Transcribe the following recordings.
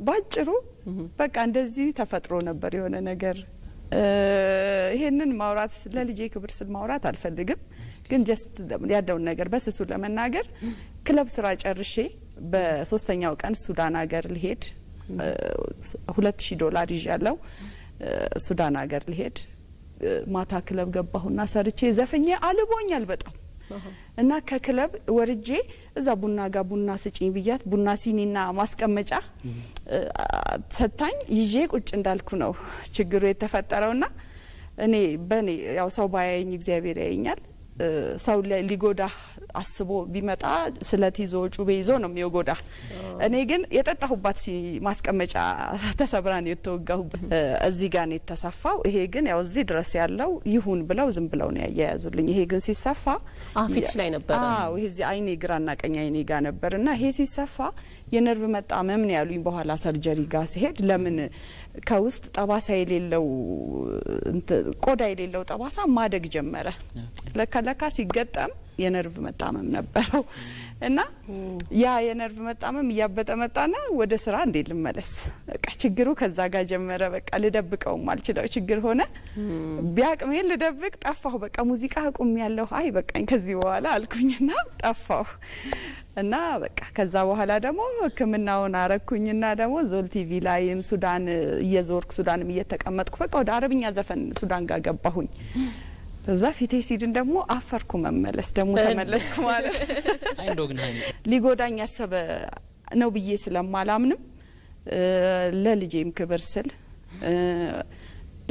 ባጭሩ በቃ እንደዚህ ተፈጥሮ ነበር የሆነ ነገር ይሄንን ማውራት ለልጄ ክብር ስል ማውራት አልፈልግም ግን ጀስት ያደውን ነገር በስሱ ለመናገር ክለብ ስራ ጨርሼ በሶስተኛው ቀን ሱዳን ሀገር ልሄድ $2000 ይዣለው ሱዳን ሀገር ልሄድ ማታ ክለብ ገባሁና ሰርቼ ዘፈኜ አልቦኛል በጣም እና ከክለብ ወርጄ እዛ ቡና ጋር ቡና ስጪኝ ብያት ቡና ሲኒና ማስቀመጫ ሰጣኝ ይዤ ቁጭ እንዳልኩ ነው ችግሩ የተፈጠረውና እኔ በኔ ያው ሰው ባያየኝ እግዚአብሔር ያየኛል ሰው ሊጎዳ አስቦ ቢመጣ ስለትይዞ ጩቤ ይዞ ነው የሚወጎዳ እኔ ግን የጠጣሁባት ማስቀመጫ ተሰብራን የተወጋሁበት እዚህ ጋር ነው የተሰፋው ይሄ ግን ያው እዚህ ድረስ ያለው ይሁን ብለው ዝም ብለው ነው ያያያዙልኝ ይሄ ግን ሲሰፋ አፍች ላይ ነበር ይሄ እዚህ አይኔ ግራና ቀኝ አይኔ ጋር ነበርና ይሄ ሲሰፋ የነርቭ መጣመም ነው ያሉኝ በኋላ ሰርጀሪ ጋር ሲሄድ ለምን ከውስጥ ጠባሳ የሌለው ቆዳ የሌለው ጠባሳ ማደግ ጀመረ ለካ ሲገጠም የነርቭ መጣመም ነበረው እና ያ የነርቭ መጣመም ያበጠመጣና ወደ ስራ እንዴ ልመለስ በቃ ችግሩ ከዛ ጋር ጀመረ በቃ ልደብቀው ማልችለው ችግር ሆነ ቢያቅም ልደብቅ ጠፋሁ በቃ ሙዚቃ አቁም ያለው አይ በቃኝ ከዚህ በኋላ አልኩኝና ጠፋሁ እና በቃ ከዛ በኋላ ደግሞ ህክምናውን አረኩኝና ደግሞ ዞል ቲቪ ላይም ሱዳን እየዞርኩ ሱዳንም እየተቀመጥኩ በቃ ወደ አረብኛ ዘፈን ሱዳን ጋር ገባሁኝ ከዛ ፊቴ ሲድን ደግሞ አፈርኩ መመለስ ደግሞ ተመለስኩ ማለት አይንዶግን ሃይ ሊጎዳኝ ያሰበ ነው ብዬ ስለማላምንም ለልጄም ክብር ስል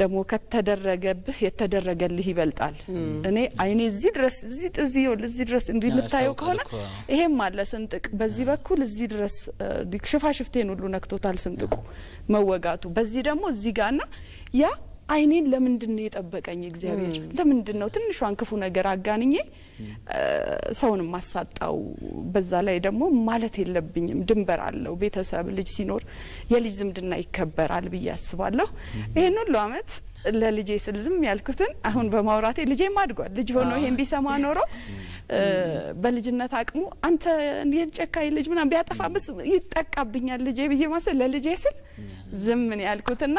ደግሞ ከተደረገብህ የተደረገልህ ይበልጣል እኔ አይኔ እዚህ ድረስ እንዲምታየው ከሆነ ይሄም አለ ስንጥቅ በዚህ በኩል እዚህ ድረስ ሽፋሽፍቴን ሁሉ ነክቶታል ስንጥቁ መወጋቱ በዚህ ደግሞ እዚህ ጋርና ያ አይኔን ለምንድነው የጠበቀኝ እግዚአብሔር ለምንድነው ትንሿን ክፉ ነገር አጋንኜ ሰውን ማሳጣው በዛ ላይ ደግሞ ማለት የለብኝም ድንበር አለው ቤተሰብ ልጅ ሲኖር የልጅ ዝምድና ይከበራል በያስባለሁ ይሄን ሁሉ አመት ለልጄ ስልዝም ያልኩትን አሁን በማውራቴ ልጄ ማድጓል ልጅ ሆኖ ይሄን ቢሰማ ኖሮ በልጅነት አቅሙ አንተ የጨካይ ልጅ ምናም ቢያጠፋብስ ይጠቃብኛል ልጄ በየማሰል ለልጄ ስል ዝም ምን ያልኩትና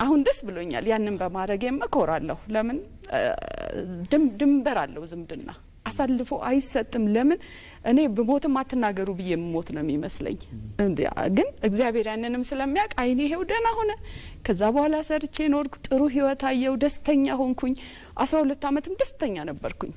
አሁን ደስ ብሎኛል ያንን በማረጌም እኮራለሁ ለምን ድንበር አለው ዝምድና አሳልፎ አይሰጥም ለምን እኔ በሞትም አትናገሩ ብዬ ሞት ነው የሚመስለኝ ግን እግዚአብሔር ያንንም ስለሚያቅ አይኔ ይሄው ደና ሆነ ከዛ በኋላ ሰርቼ ኖርኩ ጥሩ ህይወት አየው ደስተኛ ሆንኩኝ 12 አመትም ደስተኛ ነበርኩኝ